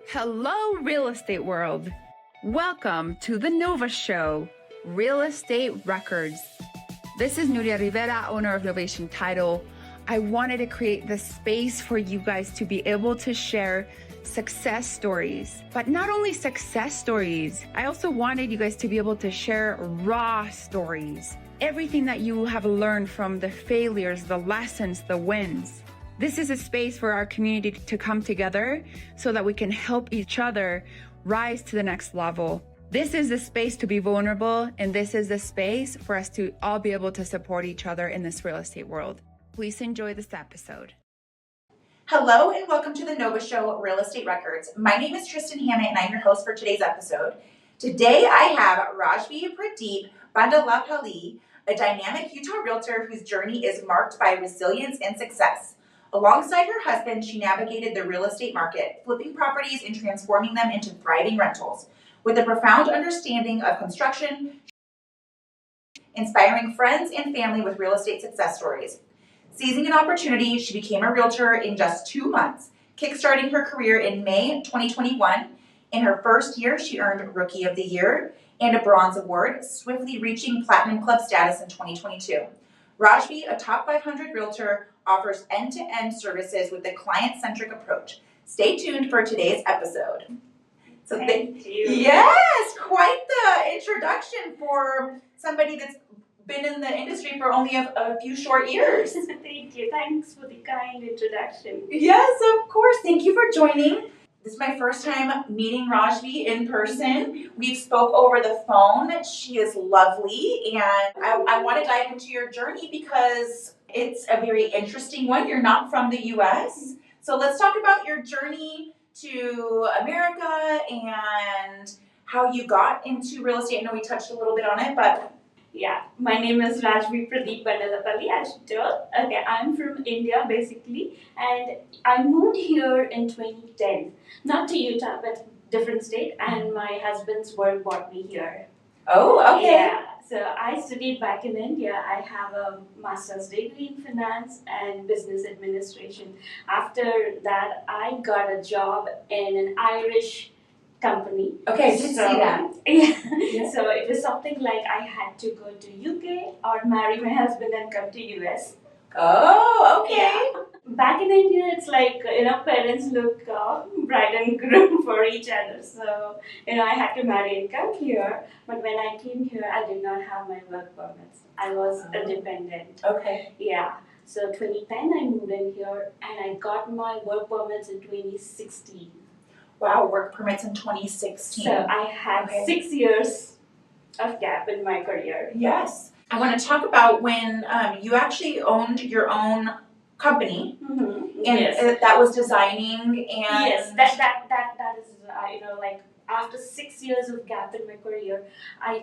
Hello, real estate world. Welcome to the Nova Show, Real Estate Records. This is Nuria Rivera, owner of Novation Title. I wanted to create the space for you guys to be able to share success stories, but not only success stories. I also wanted you guys to be able to share raw stories. Everything that you have learned from the failures, the lessons, the wins. This is a space for our community to come together so that we can help each other rise to the next level. This is the space to be vulnerable, and this is the space for us to all be able to support each other in this real estate world. Please enjoy this episode. Hello and welcome to the Nova Show, Real Estate Records. My name is Tristan Hammett and I'm your host for today's episode. Today I have Rajavi Pradeep Bandalapalli, a dynamic Utah realtor whose journey is marked by resilience and success. Alongside her husband, she navigated the real estate market, flipping properties and transforming them into thriving rentals. With a profound understanding of construction, inspiring friends and family with real estate success stories. Seizing an opportunity, she became a realtor in just 2 months, kickstarting her career in May 2021. In her first year, she earned Rookie of the Year and a Bronze Award, swiftly reaching Platinum Club status in 2022. Rajavi, a top 500 realtor, offers end-to-end services with a client-centric approach. Stay tuned for today's episode. So Thank you. Yes, quite the introduction for somebody that's been in the industry for only a few short years. Thank you. Thanks for the kind introduction. Yes, of course. Thank you for joining. This is my first time meeting Rajavi in person. We've spoke over the phone. She is lovely, and I want to dive into your journey because it's a very interesting one. You're not from the U.S., so let's talk about your journey to America and how you got into real estate. I know we touched a little bit on it, but Yeah, my name is Rajavi Pradeep Bandalapalli, as you told. Okay, I'm from India basically, and I moved here in 2010. Not to Utah, but different state, and my husband's work brought me here. oh, okay. Yeah, so I studied back in India. I have a master's degree in finance and business administration. After that, I got a job in an Irish company. Okay, I did see that. Yeah. So it was something like I had to go to UK or marry my husband and come to US. Oh, okay. Yeah. Back in India, it's like, parents look bride and groom for each other. So, I had to marry and come here. But when I came here, I did not have my work permits. I was a dependent. Okay. Yeah. So 2010, I moved in here and I got my work permits in 2016. Wow, work permits in 2016. So I had 6 years of gap in my career. Yes. I want to talk about when you actually owned your own company, and Yes. that was designing and Yes, that is like after 6 years of gap in my career, I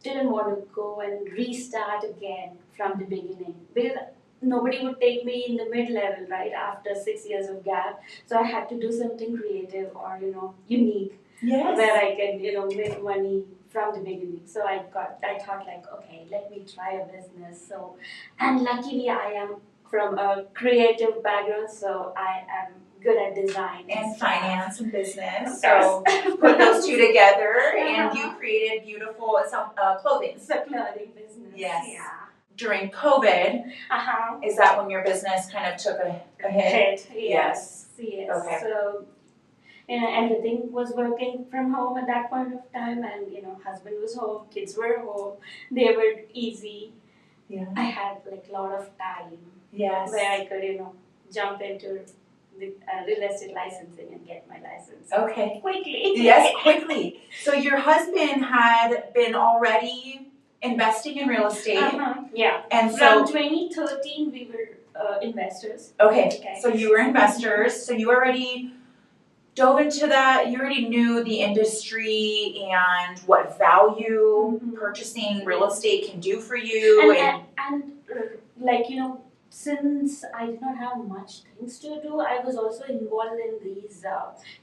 didn't want to go and restart again from the beginning because nobody would take me in the mid-level right after 6 years of gap. So I had to do something creative or unique Yes. where I can make money from the beginning. So I thought like, okay, let me try a business. So, and luckily I am from a creative background, so I am good at design and stuff. finance and business. Of So course. put those two together, and Uh-huh. you created beautiful clothing. It's a clothing business. Yes. Yeah. During COVID, Uh-huh. is that when your business kind of took a hit? Yes. Yes. Okay. So, everything was working from home at that point of time, and husband was home, kids were home, they were easy. Yeah. I had like a lot of time Yes. where I could jump into the real estate licensing and get my license Okay. quickly. Yes, quickly. So your husband had been already investing in real estate, Yeah. and From so 2013, we were investors. okay. So you were investors. So you already dove into that. You already knew the industry and what value Mhm. purchasing real estate can do for you. And like since I did not have much things to do, I was also involved in these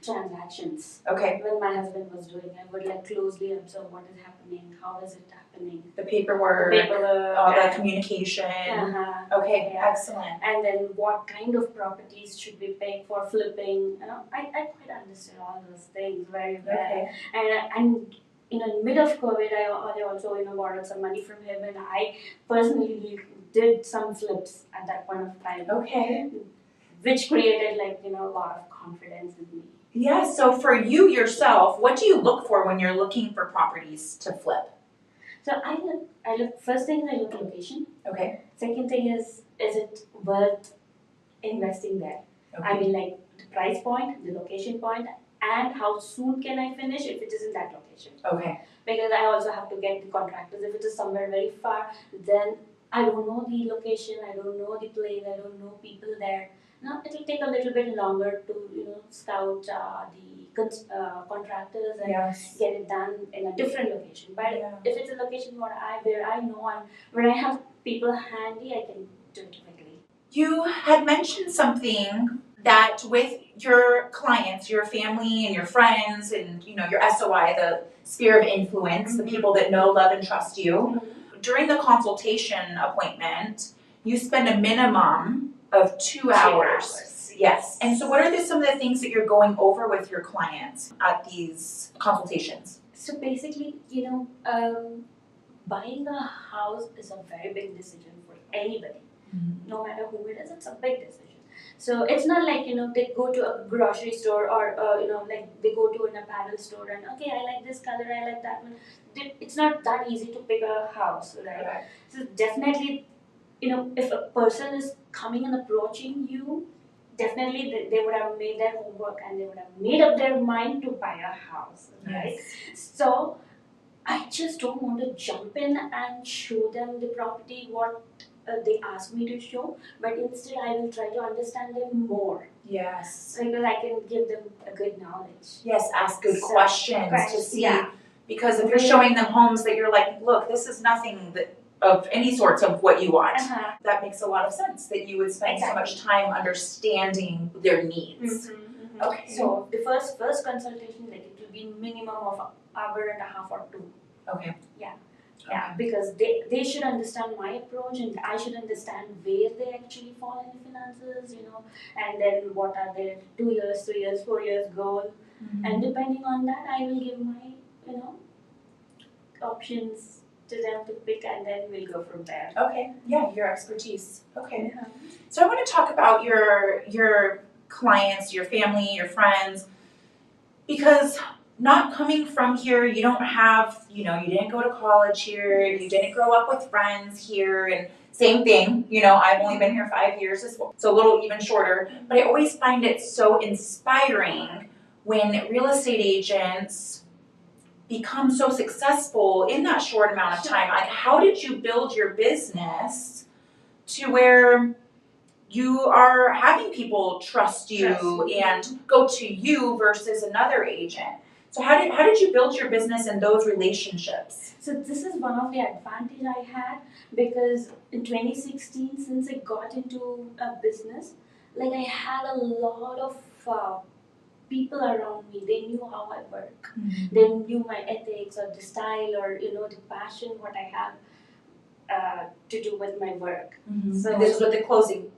transactions. Okay. When my husband was doing, I would like closely observe what is happening, how is it happening, The paperwork, all the communication. Okay, yeah. excellent. And then what kind of properties should we pick for flipping? I quite understood all those things very well. Okay. And in mid of COVID, I also borrowed some money from him, and I personally did some flips at that point of time. Okay. Which created a lot of confidence in me. Yeah, so for you yourself, what do you look for when you're looking for properties to flip? So I look first thing I look location. Okay. Second thing is it worth investing there? Okay. I mean the price point, the location point, and how soon can I finish if it is in that location. Okay. Because I also have to get the contractors. If it is somewhere very far, then I don't know the location, I don't know the place, I don't know people there. Now it will take a little bit longer to scout the contractors and Yes. get it done in a different location. But Yeah. if it's a location where I know and where I have people handy, I can do it quickly. You had mentioned something that with your clients, your family and your friends and your SOI, the sphere of influence, the people that know, love, and trust you, during the consultation appointment, you spend a minimum of 2 hours. Yes. And so what are some of the things that you're going over with your clients at these consultations? So basically, buying a house is a very big decision for anybody. No matter who it is, it's a big decision. So it's not like they go to a grocery store or they go to an apparel store and okay, I like this color, I like that one. It's not that easy to pick a house, right? Okay. So definitely, if a person is coming and approaching you, definitely they would have made their homework and they would have made up their mind to buy a house, right? Yes. So I just don't want to jump in and show them the property what they ask me to show, but instead I will try to understand them more. Yes. Because I can give them a good knowledge. Yes, ask good questions to see. Yeah. Because if you're showing them homes that you're like, look, this is nothing of any sorts of what you want, that makes a lot of sense that you would spend so much time understanding their needs. Okay. So the first consultation, it will be minimum of an hour and a half or 2. Okay. Yeah, because they should understand my approach and I should understand where they actually fall in finances, and then what are their 2 years, 3 years, 4 years goal. And depending on that, I will give my, options to them to pick and then we'll go from there. Okay, yeah, your expertise. Okay. So I want to talk about your clients, your family, your friends, because not coming from here, you don't have, you didn't go to college here, you didn't grow up with friends here, and same thing, I've only been here 5 years, so a little even shorter, but I always find it so inspiring when real estate agents become so successful in that short amount of time. Like, how did you build your business to where you are having people trust you and go to you versus another agent? So how did you build your business and those relationships? So this is one of the advantage I had because in 2016, since I got into a business, I had a lot of people around me. They knew how I work. They knew my ethics or the style or the passion what I have to do with my work. So this is with the clothing.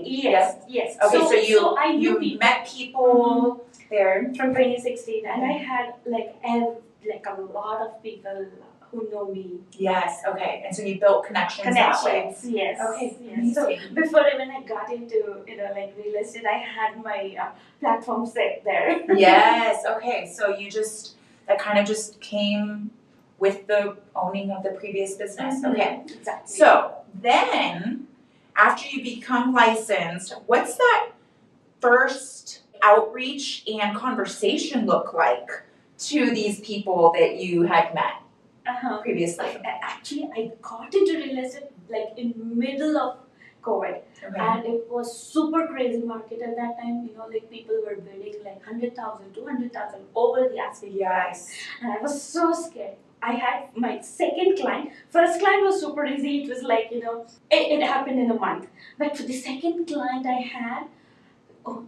Yes. Okay, so I knew you met people there from 2016, and I had a lot of people who know me. Yes. Okay, and so you built connections that way. Yes. Okay. Yes. So before even I got into real estate, I had my platform set there. Yes. Okay. So that kind of just came with the owning of the previous business. Okay. Exactly. So then, after you become licensed, what's that first outreach and conversation look like to these people that you had met previously? Actually, I got into real estate in middle of COVID, and it was super crazy market at that time. People were bidding 100,000, 200,000 over the asking price, and I was so scared. I had my second client. First client was super easy. It was like, it happened in a month. But for the second client I had,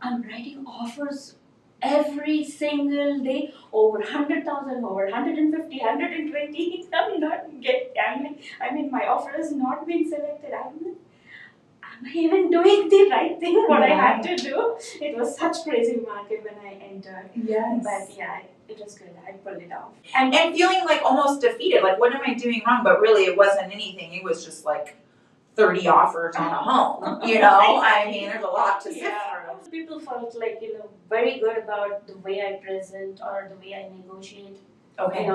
I'm writing offers every single day over 100,000, over 150, 120. I'm not getting, I mean, my offer has not been selected. Am I even doing the right thing, what I had to do? It was such crazy market when I entered. Yes. But yeah, it was good. I pulled it off. And feeling like almost defeated, like what am I doing wrong? But really it wasn't anything. It was just like 30 offers on a home, you know? I mean, there's a lot to sift through. People felt like, very good about the way I present or the way I negotiate. Okay.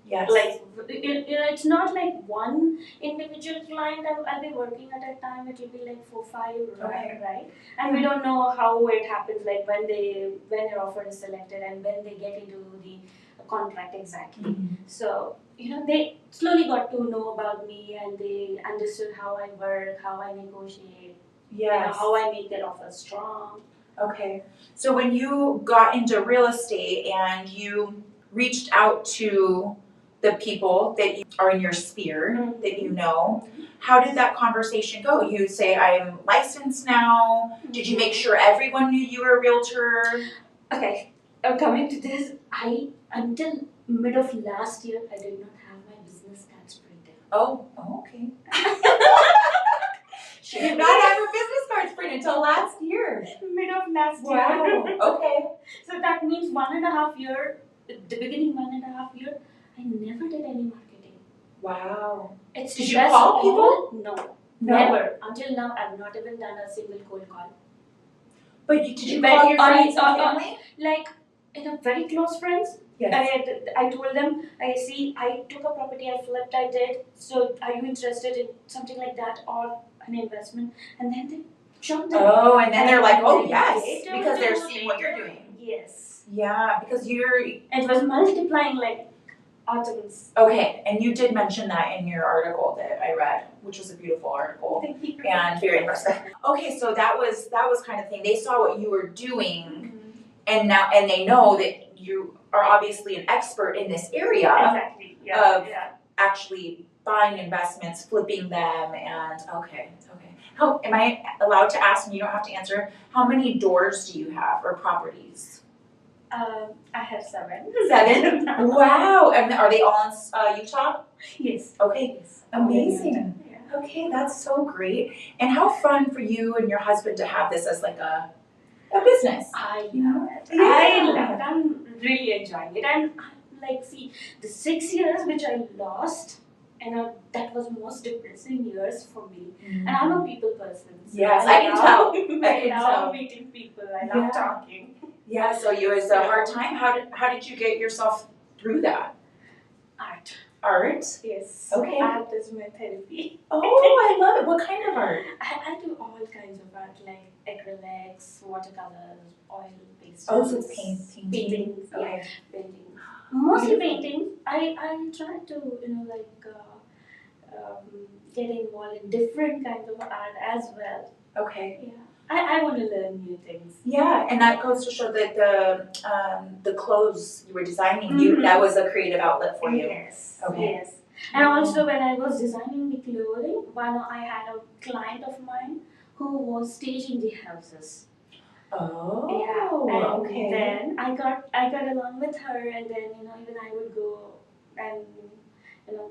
Yes. Like, it's not like one individual client I'll be working at a time. It will be like 4, 5, right? And we don't know how it happens, like when their offer is selected and when they get into the contract exactly. Mm-hmm. So, they slowly got to know about me and they understood how I work, how I negotiate, how I make their offer strong. Okay. So when you got into real estate and you reached out to the people that you are in your sphere, that you know, how did that conversation go? You say, I'm licensed now. Did you make sure everyone knew you were a realtor? Okay. Coming to this, until mid of last year, I did not have my business cards printed. Oh, okay. She did not have her business cards printed until last year. Mid of last year. Wow. Okay. So that means 1.5 year, the beginning 1.5 year, I never did any marketing. Wow. Did you call people? No. Never. Until now, I've not even done a single cold call. But did you call your friends and family? Like, very close friends. Yes. I told them, I took a property, I flipped, I did. So are you interested in something like that or an investment? And then they jumped in. Oh, and then they're like, oh yes, because they're seeing what you're doing. Yes. Yeah, because it was multiplying like atoms. Okay, and you did mention that in your article that I read, which was a beautiful article. Thank you. And very impressive. Okay, so that was kind of thing. They saw what you were doing, and they know that you are obviously an expert in this area. Exactly. Of actually buying investments, flipping them, and okay. How am I allowed to ask? And you don't have to answer. How many doors do you have or properties? I have 7. 7? Wow! And are they all in Utah? Yes. Okay. Yes. Amazing. Yeah. Okay, that's so great. And how fun for you and your husband to have this as like a business. I love it. Yeah. I love it. I'm really enjoying it. And the 6 years which I lost, that was most depressing years for me. And I'm a people person. So yes, I can tell. I love meeting people. I love talking. Yeah, so it was a hard time. How did you get yourself through that? Art? Yes. Okay. Art is my therapy. Oh, I love it. What kind of art? I do all kinds of art, like acrylics, watercolors, oil pastels. Oh, so it's paintings. Okay. Yeah, painting. Mostly painting. I try to, get involved in different kinds of art as well. Okay. Yeah. I want to learn new things. Yeah, and that goes to show that the clothes you were designing, that was a creative outlet for you. Yes. Okay. Yes. And also when I was designing the clothing, I had a client of mine who was staging the houses. Oh. Yeah. And okay. then I got along with her, and then even I would go and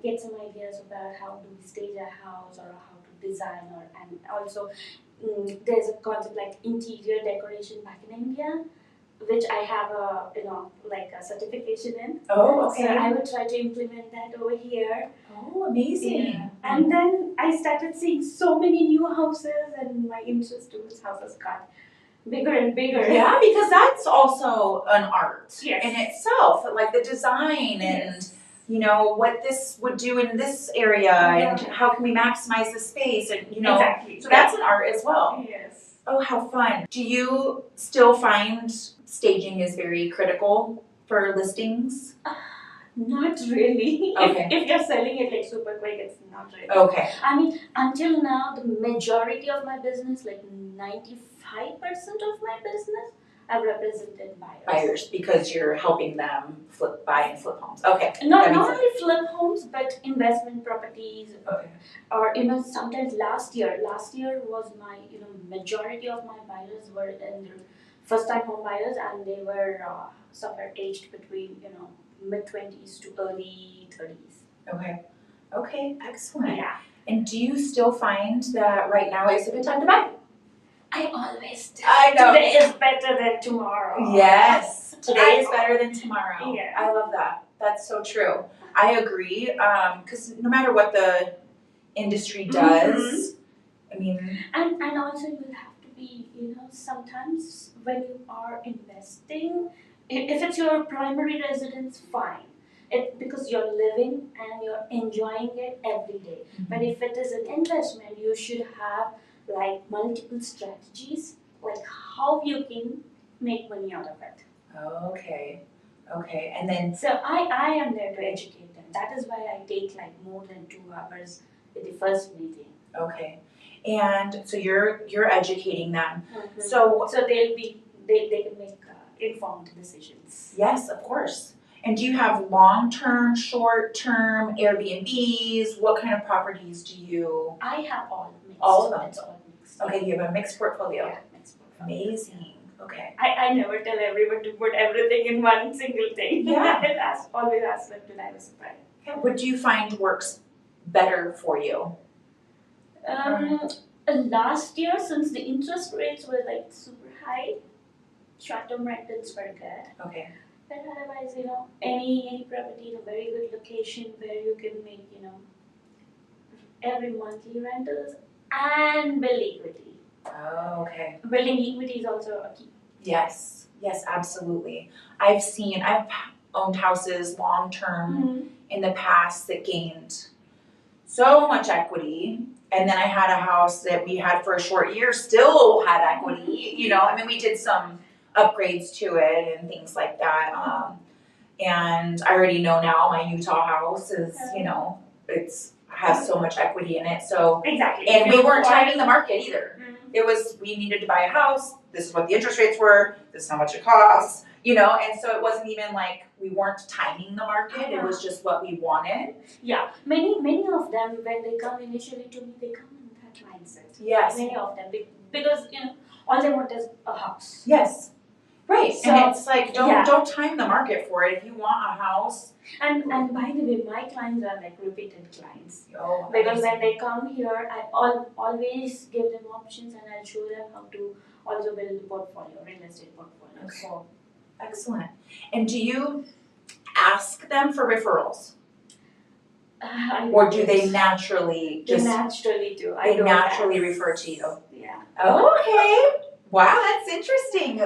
get some ideas about how to stage a house or how to design and also there's a concept like interior decoration back in India, which I have a certification in. Oh, okay. So I would try to implement that over here. Oh, amazing. Yeah. And then I started seeing so many new houses, and my interest towards houses got bigger and bigger. Yeah, because that's also an art Yes. in itself, like the design and what this would do in this area and how can we maximize the space and Exactly. So that's an art as well. Yes. Oh, how fun. Do you still find staging is very critical for listings? Not really. Okay. If you're selling it like super quick, it's not really. Okay. I mean, until now, the majority of my business, like 95% of my business, I've represented Buyers, because you're helping them buy and flip homes. Okay. Not that makes only flip homes, but investment properties. Okay. Or sometimes last year was my majority of my buyers were in their first time home buyers, and they were somewhere aged between mid-20s to early 30s. Okay, excellent. Yeah. And do you still find that right now is a good time to buy? I always do. I know. Today is better than tomorrow. Yes, today is better than tomorrow. Yeah. I love that. That's so true. I agree. Because no matter what the industry does, I mean. And also you have to be, sometimes when you are investing, if it's your primary residence, fine. Because you're living and you're enjoying it every day. But if it is an investment, you should have like multiple strategies, like how you can make money out of it. Okay. And then. So I am there to educate them. That is why I take like more than 2 hours with the first meeting. Okay. And so you're educating them. So they can make informed decisions. Yes, of course. And do you have long-term, short-term, Airbnbs? What kind of properties do you? I have all mixed. All of them? It's all mixed. Okay, you have a mixed portfolio. Yeah, mixed portfolio. Amazing. Okay. I never tell everyone to put everything in one single thing. Yeah. I always ask them to diversify. Okay. What do you find works better for you? Last year, since the interest rates were like super high, short-term rentals were good. Okay. But otherwise, any property in a very good location where you can make, every monthly rentals and build equity. Oh, okay. Building equity is also a key. Yes, absolutely. I've owned houses long-term in the past that gained so much equity. And then I had a house that we had for a short year, still had equity. We did some upgrades to it and things like that. And I already know now my Utah house is, it's has so much equity in it. So exactly. And we weren't timing the market either. It was, we needed to buy a house. This is what the interest rates were. This is how much it costs. And so it wasn't even like we weren't timing the market. It was just what we wanted. Yeah, many of them when they come initially to me, they come in that mindset. Yes. Many of them because all they want is a house. Yes. Right. So, and it's like don't time the market for it. If you want a house. And by the way, my clients are like repeated clients. Oh. Because when they come here, I always give them options and I'll show them how to also build a portfolio, real estate portfolio. Okay. So. Excellent. And do you ask them for referrals? Or do they naturally They naturally do. They naturally refer to you? Yeah. Okay. Wow, that's interesting.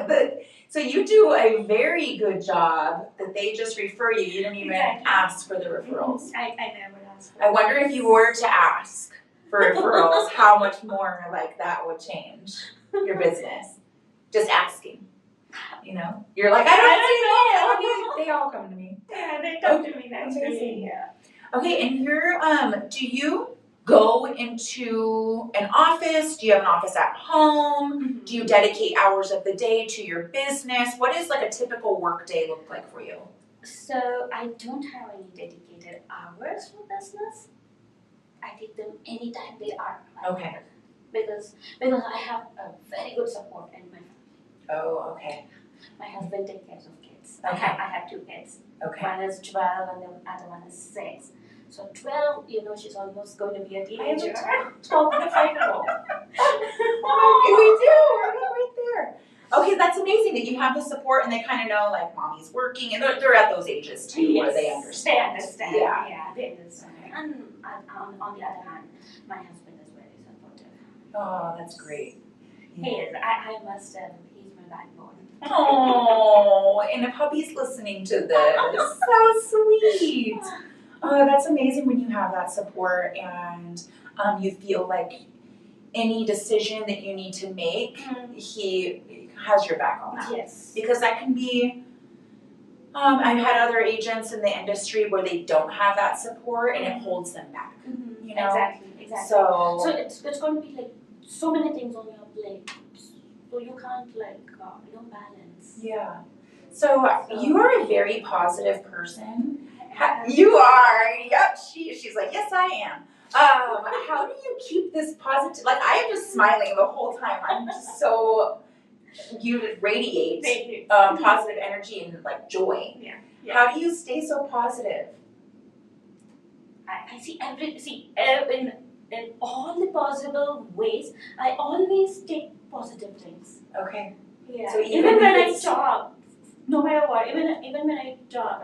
So you do a very good job that they just refer you. You don't even ask for the referrals. I never ask for I wonder if you were to ask for referrals, how much more like that would change your business. Just asking. You're like, I don't know. They all come to me. Yeah, they come to me naturally. Yeah. Okay, and do you go into an office? Do you have an office at home? Do you dedicate hours of the day to your business? What does like a typical work day look like for you? So I don't have any dedicated hours for business. I take them anytime they are. Okay. Because I have a very good support in my family. Oh, okay. My husband takes care of kids. Okay. I have 2 kids. Okay. One is 12 and the other one is 6. So 12, she's almost going to be a teenager. 12 and a 5-year-old. We do. We're right there. Okay, that's amazing that you have the support and they kind of know like mommy's working and they're at those ages too where they understand. They understand. Yeah, they understand. And on the other hand, my husband is very supportive. Oh, that's great. Yeah. He is. I must say, he's my backbone. Oh, and if hubby's listening to this, so sweet. Oh, that's amazing when you have that support and you feel like any decision that you need to make, he has your back on that. Yes. Because that can be, I've had other agents in the industry where they don't have that support and it holds them back. Exactly. So it's going to be like so many things on your plate. So you can't balance. Yeah. So you are a very positive person. You are. Yep. She's like, yes, I am. How do you keep this positive? Like, I am just smiling the whole time. I'm just so, you radiate positive energy and like joy. Yeah. How do you stay so positive? I see in all the possible ways, I always take positive things. Okay. Yeah. So even when I talk, no matter what, even when I talk,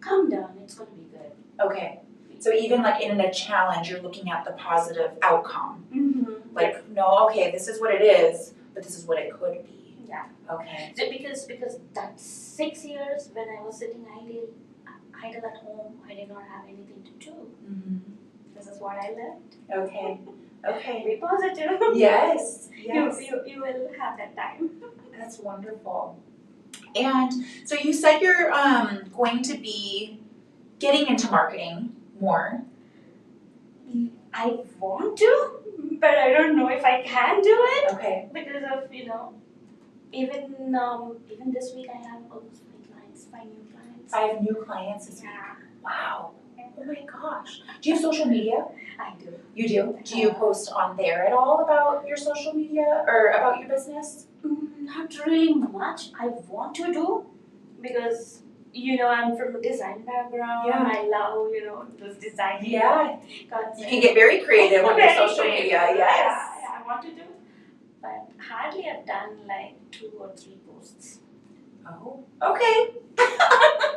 calm down, it's gonna be good. Okay. So even like in a challenge, you're looking at the positive outcome. Mm-hmm. Like, no, okay, this is what it is, but this is what it could be. Yeah. Okay. So because that 6 years when I was sitting idle at home, I did not have anything to do. Mm-hmm. This is what I learned. Okay. Okay. Be positive. Yes. You will have that time. That's wonderful. And so you said you're going to be getting into marketing more. I want to, but I don't know if I can do it. Okay. Because of even this week I have almost 5 new clients. 5 new clients this week. Yeah. Wow. Oh my gosh. Do you have social media? I do. You do? Do you post on there at all about your social media or about your business? Not really much. I want to do because I'm from a design background. Yeah. I love this designing. Yeah. concept. You can get very creative with your Very social creative. media. Yes. Yeah, I want to do. But hardly I've done like 2 or 3 posts. Oh, okay.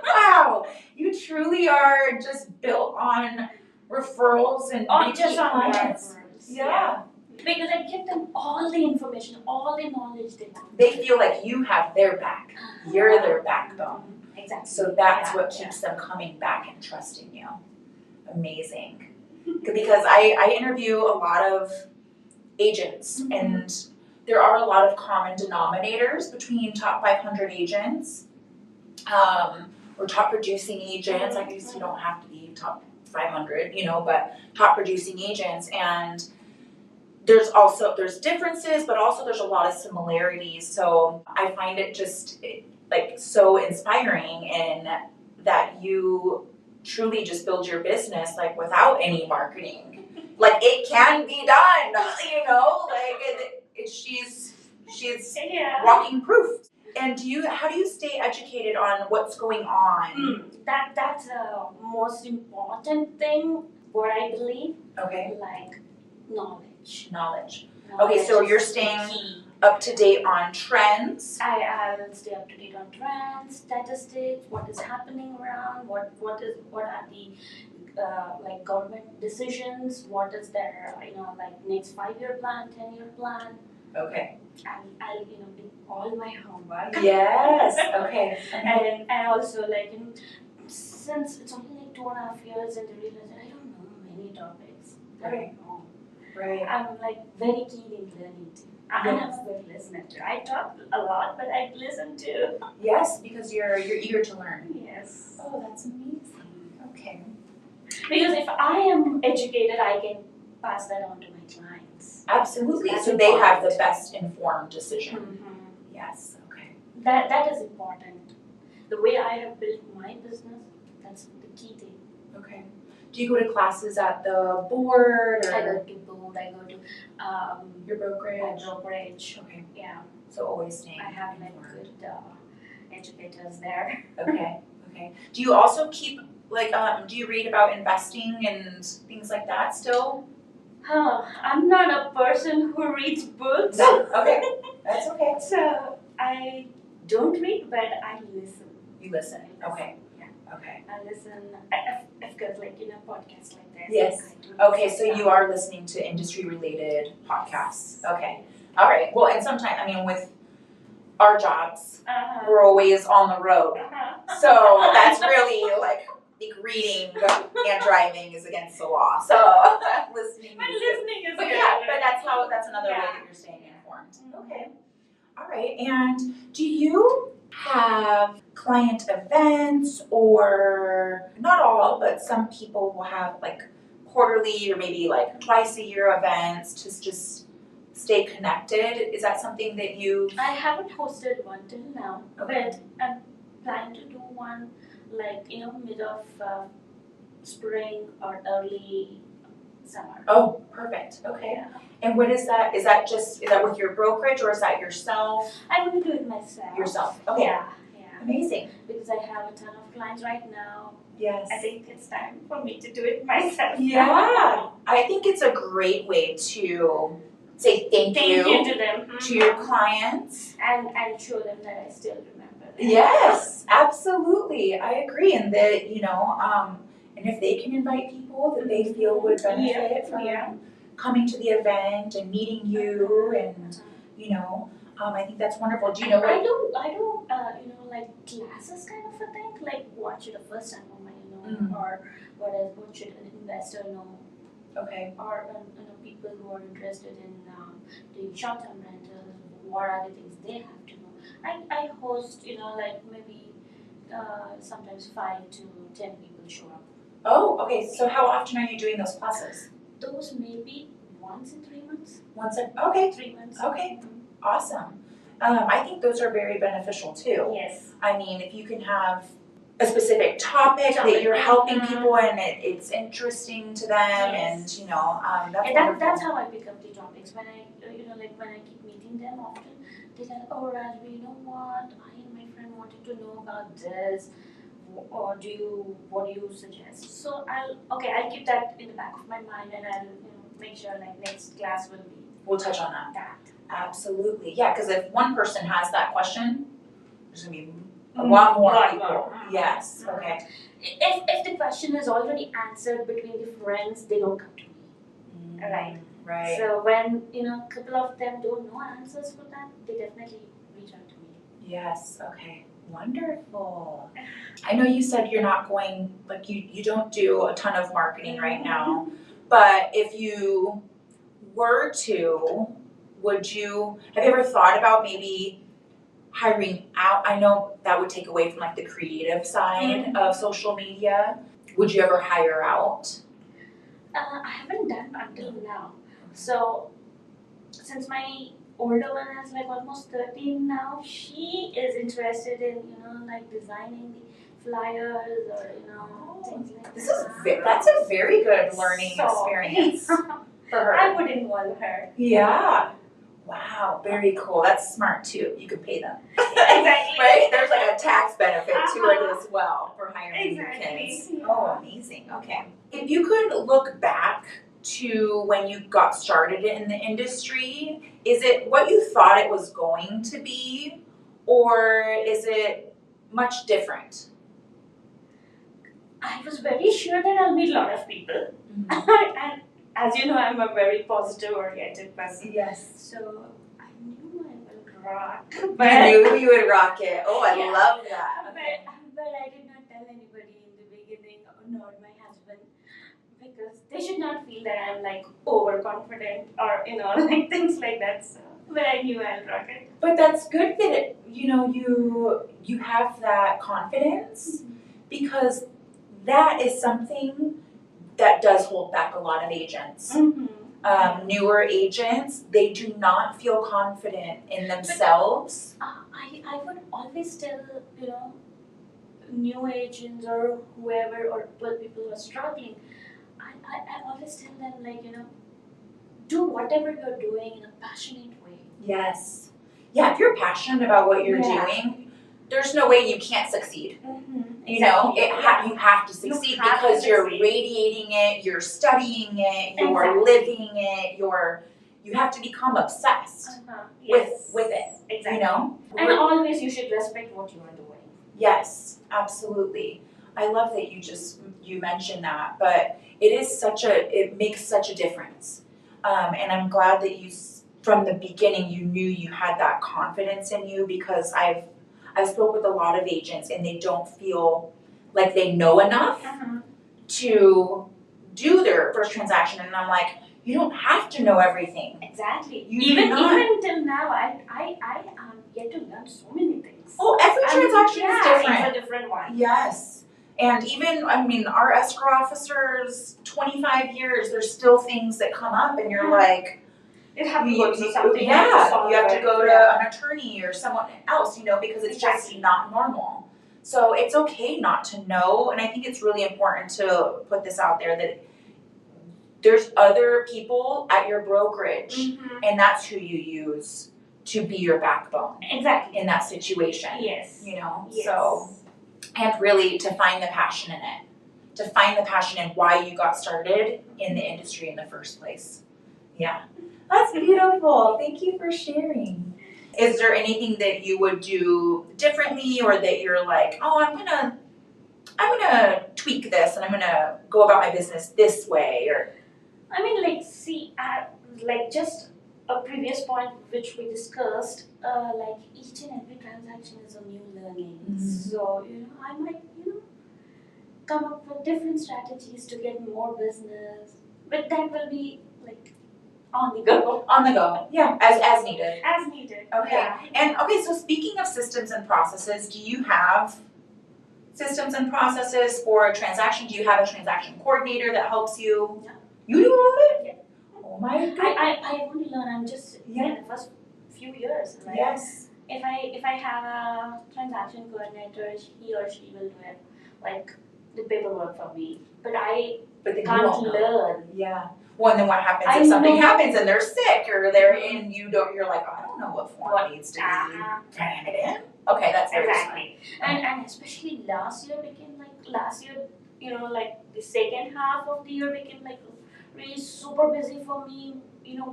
Wow. You truly are just built on referrals and repeat clients. Yeah. Because I give them all the information, all the knowledge they want. They feel like you have their back. You're their backbone. Exactly. So that's what keeps them coming back and trusting you. Amazing. Because I interview a lot of agents, and there are a lot of common denominators between top 500 agents or top producing agents. I guess you don't have to be top 500, but top producing agents. And there's differences, but also there's a lot of similarities. So I find it just like so inspiring in that you truly just build your business like without any marketing. Like it can be done, like she's walking proof. And how do you stay educated on what's going on? That's the most important thing, what I believe. Okay. Like knowledge. Okay, so you're staying up to date on trends. I will stay up to date on trends, statistics, what is happening around, what are the like government decisions, what is their next 5-year plan, 10-year plan. Okay. I'll do all my homework. Yes. Okay. and also since it's only like 2.5 years and I realized I don't know many topics. I don't know. Right. I'm very keen in learning too. And I'm a good listener too. I talk a lot, but I listen too. Yes, because you're eager to learn. Yes. Oh, that's amazing. Okay. Because if I am educated, I can pass that on to my clients. Absolutely. That's so they have the best informed decision. Mm-hmm. Yes. Okay. That is important. The way I have built my business, that's the key thing. Okay. Do you go to classes at the board? Or? I go to board. I go to your brokerage. my brokerage. Okay. Yeah. So always staying. I have good educators there. Okay. Okay. Do you also keep do you read about investing and things like that still? I'm not a person who reads books. No. Okay. That's okay. So I don't read, but I listen. You listen. Okay. Yeah. Okay. I listen. Of course, podcasts like this. Yes. Okay, so you are listening to industry-related podcasts. Okay. All right. Well, and sometimes, with our jobs, we're always on the road. So that's really reading and driving is against the law. So listening. But listening is But good. yeah, but that's another way that you're staying informed. Okay. All right. And do you have client events, or not all, but some people will have quarterly or maybe twice a year events to just stay connected? Is that something that you? I haven't hosted one till now, Okay. but I'm planning to do one like mid of spring or early summer. Oh, perfect. Okay. Yeah. And what is that? Is that with your brokerage or is that yourself? I'm going to do it myself. Yourself. Okay. Yeah. Amazing. Because I have a ton of clients right now. Yes. I think it's time for me to do it myself. Yeah. I think it's a great way to say thank you to them. to your clients. And show them that I still remember them. Yes, absolutely. I agree. And that, and if they can invite people that they feel would benefit from coming to the event and meeting you and, I think that's wonderful. Do you know what? I do, like classes kind of a thing. Like what should a first time home buyer know, or what should an investor know, Okay. or people who are interested in doing short-term rentals. What are the things they have to know? I host, like maybe sometimes 5 to 10 people show up. Oh, okay. So how often are you doing those classes? Those maybe once in 3 months. Okay. 3 months. Okay. Awesome. I think those are very beneficial too. Yes. I mean, if you can have a specific topic that you're helping people and it's interesting to them, Yes. and And wonderful. that's how I pick up the topics. When I, when I keep meeting them often, they say, "Oh, Rajavi, you know what? I and my friend wanted to know about this. Or what do you suggest?" So I'll keep that in the back of my mind, and I'll make sure like next class will be We'll touch on that. that. Absolutely, yeah. Because if one person has that question, there's gonna be a lot more people. Yes. Okay. If the question is already answered between the friends, they don't come to me. Right. Right. So when a couple of them don't know answers for that, they definitely reach out to me. Yes. Okay. Wonderful. I know you said you're not going, like you don't do a ton of marketing right now, but if you were to, have you ever thought about maybe hiring out? I know that would take away from like the creative side of social media. Would you ever hire out? I haven't done until now. So since my older one is like almost 13 now, she is interested in like designing the flyers or things like that. That's a very good learning experience for her. I would involve her. Yeah. Wow, very cool. That's smart too. You could pay them. Exactly. Right? There's like a tax benefit to it as well for hiring your Exactly. kids. Oh, amazing. Okay. If you could look back to when you got started in the industry, is it what you thought it was going to be, or is it much different? I was very sure that I'll meet a lot of people. And as you know, I'm a very positive oriented person. Yes. So I knew I will rock. I knew you would rock it. Oh, I love that. Okay. But I did not tell anybody in the beginning, nor my husband, because they should not feel that I'm like overconfident or like things like that. So, but I knew I'll rock it. But that's good that you have that confidence, because that is something that does hold back a lot of agents. Newer agents, they do not feel confident in themselves. I would always tell new agents or whoever or people who are struggling. I always tell them like do whatever you're doing in a passionate way. Yes. Yeah, if you're passionate about what you're doing, there's no way you can't succeed. You have to succeed because you're radiating it, you're studying it, you're living it, you have to become obsessed with it. Exactly. And always you should respect what you are doing. Yes, absolutely. I love that you mentioned that, but it makes such a difference. And I'm glad that from the beginning you knew you had that confidence in you, because I've spoke with a lot of agents and they don't feel like they know enough to do their first transaction, and I'm like, you don't have to know everything. Exactly. Even till now, I am yet to learn so many things. Oh, every transaction is different. It's a different one. Yes. And even, our escrow officers, 25 years, there's still things that come up and you're like, You have to go through something. Yeah, you have to go to an attorney or someone else, because it's just not normal. So it's okay not to know, and I think it's really important to put this out there that there's other people at your brokerage, and that's who you use to be your backbone. Exactly. In that situation. Yes. Yes. So, and really to find the passion in it. To find the passion in why you got started in the industry in the first place. Yeah. That's beautiful. Thank you for sharing. Is there anything that you would do differently, or that you're like, oh, I'm gonna tweak this and I'm gonna go about my business this way, or I mean, just a previous point which we discussed, each and every transaction is a new learning. So, I might, come up with different strategies to get more business, but that will be on the go. On the go. Yeah, as needed. As needed. Okay. Yeah. And so speaking of systems and processes, do you have systems and processes for a transaction? Do you have a transaction coordinator that helps you? No. You do all of it? Yeah. Oh my God. I only learn. I'm just in the first few years. Right? Yes. If I have a transaction coordinator, he or she will do it, the paperwork for me. But they can't learn. Yeah. Well, and then what happens if something happens and they're sick or they're in, you're like, oh, I don't know what form needs to be handed in. Okay, that's very exactly. And especially last year, the second half of the year became really super busy for me,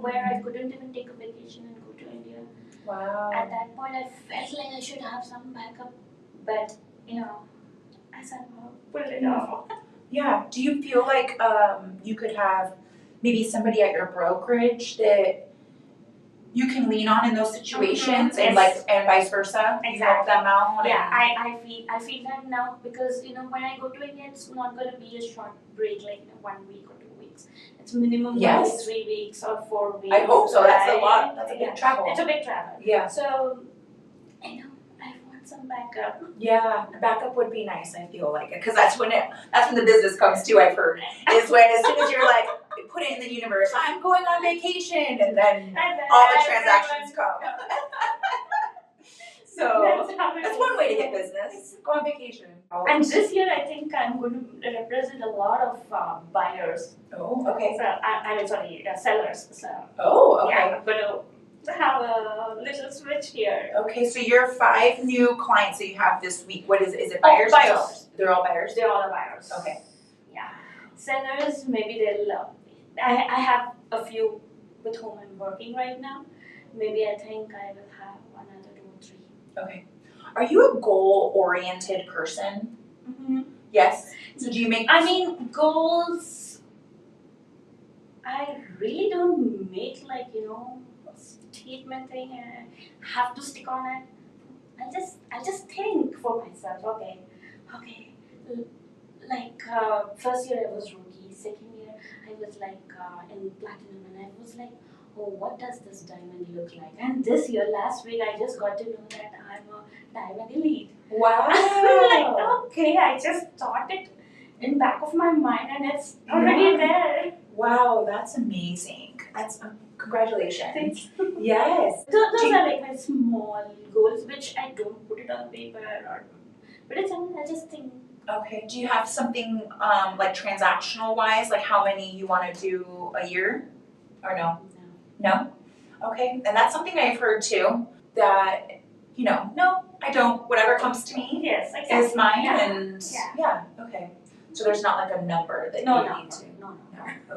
where I couldn't even take a vacation and go to India. Wow. At that point, I felt like I should have some backup, but, I somehow pulled it off. Yeah. Do you feel like you could have maybe somebody at your brokerage that you can lean on in those situations, and and vice versa? Exactly. You help them out. Yeah, I feel that now, because when I go to India, it's not going to be a short break 1 week or 2 weeks. It's minimum 3 weeks or 4 weeks. I hope so. That's a lot. That's a big travel. It's a big travel. Yeah. So I want some backup. Yeah, backup would be nice. I feel like it, because that's when the business comes too. I've heard is when as soon as you're like, put it in the universe, I'm going on vacation, and then all the transactions come. So that's one way to get business. Go on vacation. And this year, I think I'm going to represent a lot of buyers. Oh, okay. So sellers. So okay. Yeah, I'm going to have a little switch here. Okay, so your 5 new clients that you have this week. What is it? Buyers. Buyers. They're all buyers. They're all buyers. Okay. Yeah. Sellers, maybe they'll. I have a few with whom I'm working right now. Maybe I think I will have another 2 or 3. Okay. Are you a goal-oriented person? Mm-hmm. Yes. So do you make? Goals. I really don't make a statement thing and I have to stick on it. I just think for myself. Okay. First year I was rookie. Second year I was in platinum, and I was like, oh, what does this diamond look like? And this year, last week, I just got to know that I'm a diamond elite. Wow. I'm okay, I just thought it in back of my mind, and it's already there. Wow, that's amazing. That's congratulations. Thanks. Yes. Those are my small goals, which I don't put it on paper, but it's something I just think. Okay. Do you have something transactional wise, like how many you want to do a year, or no? No? Okay. And that's something I've heard too, that, no, I don't. Whatever comes to me is mine. Yeah. And okay. So there's not a number that you need to. No.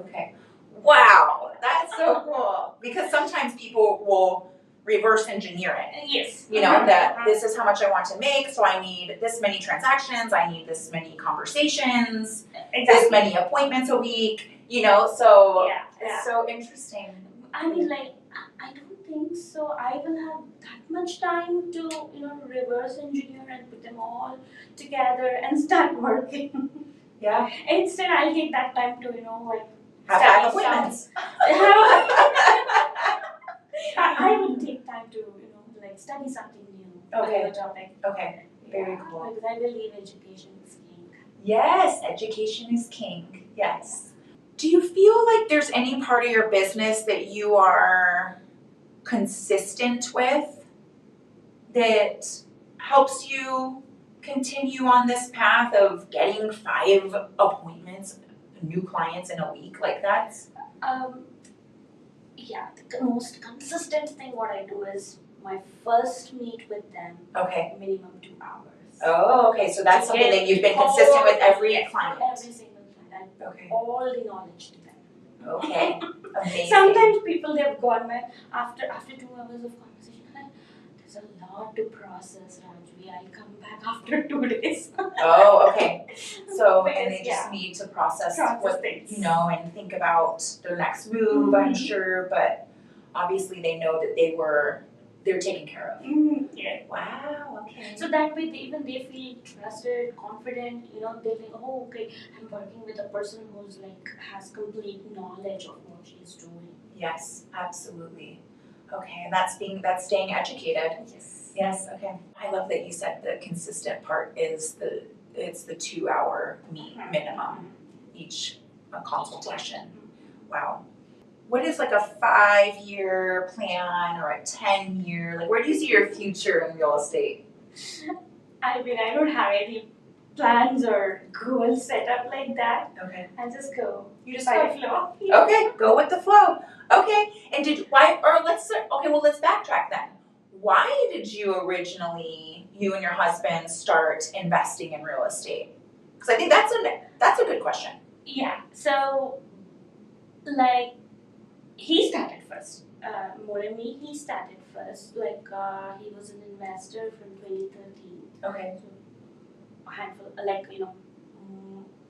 Okay. Wow. That's so cool. Because sometimes people will reverse engineer it. Yes. That this is how much I want to make, so I need this many transactions, I need this many conversations, this many appointments a week, so it's so interesting. I don't think so. I will have that much time to, reverse engineer and put them all together and start working. Yeah. Instead, I'll take that time to, have 5 appointments. I would take time to, study something new. Okay. On the topic. Okay. Very cool. Because I believe education is king. Yes, education is king. Yes. Do you feel like there's any part of your business that you are consistent with that helps you continue on this path of getting 5 appointments, new clients in a week? Like that's Yeah, the most consistent thing what I do is my first meet with them, okay. minimum 2 hours. Oh, okay. So that's something that you've been consistent with every client. Every single client. Okay. All the knowledge to them. Okay. Amazing. Sometimes people they've gone after 2 hours of conversation. There's a lot to process, Rajavi. I'll come back after 2 days. Oh, okay. So and they just need to process what things. And think about their next move, I'm sure, but obviously they know that they're taken care of. Yeah. Wow, okay. So that way they feel trusted, confident, they think, oh okay, I'm working with a person who's has complete knowledge of what she's doing. Yes, absolutely. Okay, and that's staying educated. Yes, okay. I love that you said the consistent part is it's the 2-hour minimum each consultation. Wow. What is like a 5-year plan or a 10-year? Like, where do you see your future in real estate? I mean, I don't have any plans or goals set up like that. Okay. I just go. You just by flow. Okay, go with the flow. Okay, and let's backtrack then. Why did you originally, you and your husband, start investing in real estate? Because I think that's a good question. Yeah. So, he started first. More than me, he started first. He was an investor from 2013. Okay. So, a handful,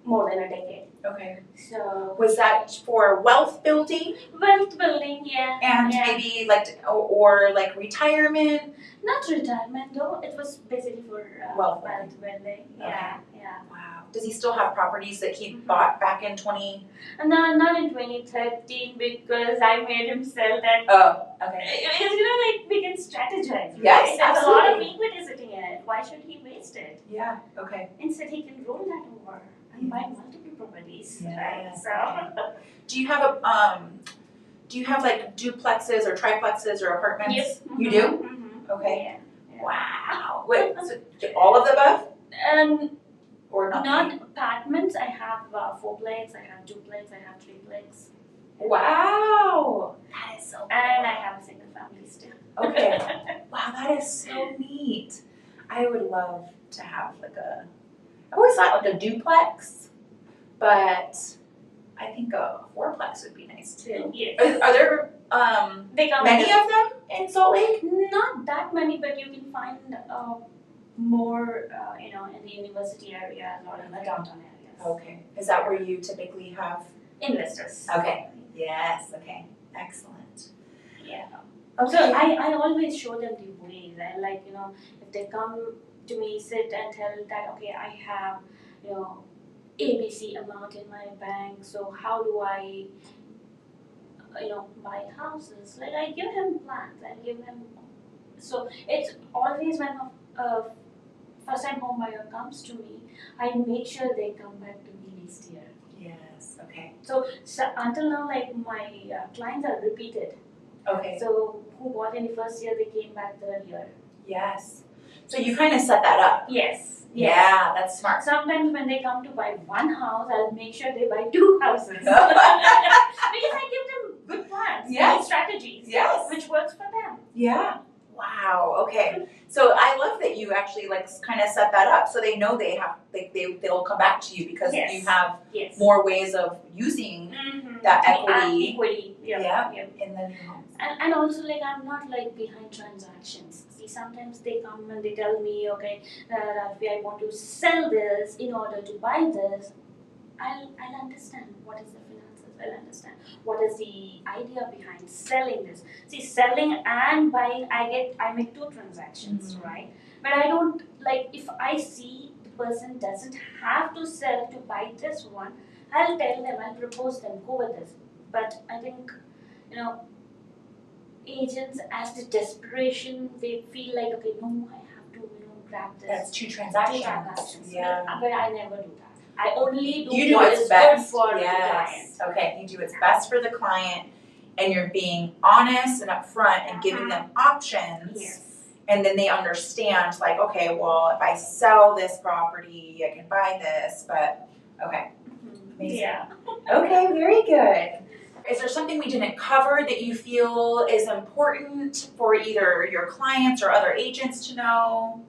more than a decade. Okay. So. Was that for wealth building? Wealth building, yeah. And maybe or retirement? Not retirement though. It was basically for wealth building. Yeah, yeah. Wow. Does he still have properties that he bought back in 20? No, not in 2013 because I made him sell that. Oh, okay. We can strategize. Right? Yes, There's absolutely. a lot of equity sitting in it. Why should he waste it? Yeah. Okay. Instead, he can roll that over and buy multiple properties. Yes. Right? So. Do you have duplexes or triplexes or apartments? Yes. You do? Mm-hmm. Okay. Yeah. Wow. Wait, so all of the above? Or nothing? Not apartments. I have 4plex, I have 2plex, I have 3plex. Wow. That is so cool. And I have a single family still. Okay. Wow, that is so neat. I would love to have I always thought a duplex, but I think a 4plex would be nice too. Yes. Are there many of them in Salt Lake? Not that many, but you can find more, in the university areas or in the downtown areas. Okay. Is that where you typically have investors? Okay. Yes. Okay. Excellent. Yeah. Okay. So I always show them the ways. And if they come to me, sit and tell that, okay, I have, ABC amount in my bank. So how do I, buy houses? I give him plans. I give him. So it's always when a first-time home buyer comes to me, I make sure they come back to me next year. Yes. Okay. So until now, my clients are repeated. Okay. So who bought in the first year, they came back third year. Yes. So you kind of set that up. Yes. Yeah, that's smart. Sometimes when they come to buy one house, I'll make sure they buy 2 houses. Because I give them good plans, good strategies, which works for them. Yeah. Wow. Okay. So I love that you actually kind of set that up, so they know they'll come back to you because you have more ways of using that equity. Yeah. In the new homes. And also I'm not behind transactions. See, sometimes they come and they tell me, okay, Rajavi, I want to sell this in order to buy this. I'll understand what is the finances. I'll understand what is the idea behind selling this. See, selling and buying, I make 2 transactions, right? But I don't if I see the person doesn't have to sell to buy this one, I'll tell them, I'll propose them, go with this. But I think, agents, as the desperation, they feel okay, no, I have to, grab this. That's 2 transactions. Yeah. But I never do that. I only do You do what what's is best. good for Yes. the client. Okay, you do what's best for the client, and you're being honest and upfront and giving them options. Yes. And then they understand, like, okay, well, if I sell this property, I can buy this, but, okay. Amazing. Yeah. Okay, very good. Is there something we didn't cover that you feel is important for either your clients or other agents to know?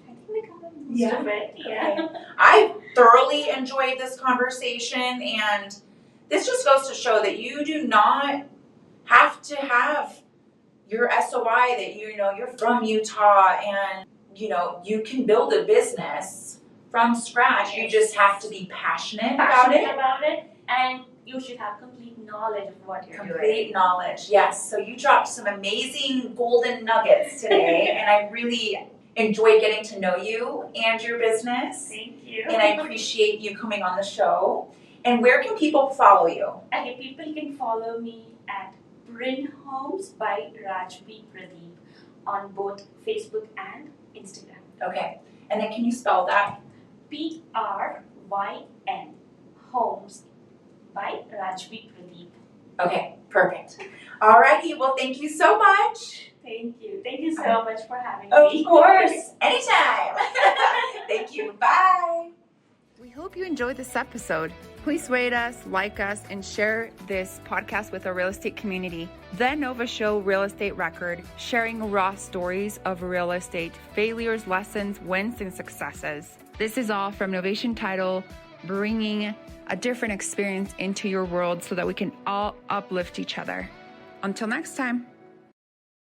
I think we covered most Yeah. of it. Yeah. Okay. I thoroughly enjoyed this conversation, and this just goes to show that you do not have to have your SOI that you're from Utah and you can build a business from scratch. You just have to be passionate about it. And you should have complete knowledge of what you're doing. Complete knowledge, yes. So you dropped some amazing golden nuggets today, and I really enjoyed getting to know you and your business. Thank you. And I appreciate you coming on the show. And where can people follow you? Okay, people can follow me at Bryn Homes by Rajavi Pradeep on both Facebook and Instagram. Okay. And then can you spell that? PRYN Homes by Rajavi Pradeep. Okay, perfect. Alrighty, well, thank you so much. Thank you. Thank you so much for having Of me. course, anytime. Thank you. Bye. We hope you enjoyed this episode. Please rate us, like us, and share this podcast with our real estate community. The Nova Show Real Estate Record, sharing raw stories of real estate, failures, lessons, wins, and successes. This is all from Novation Title, bringing a different experience into your world so that we can all uplift each other. Until next time.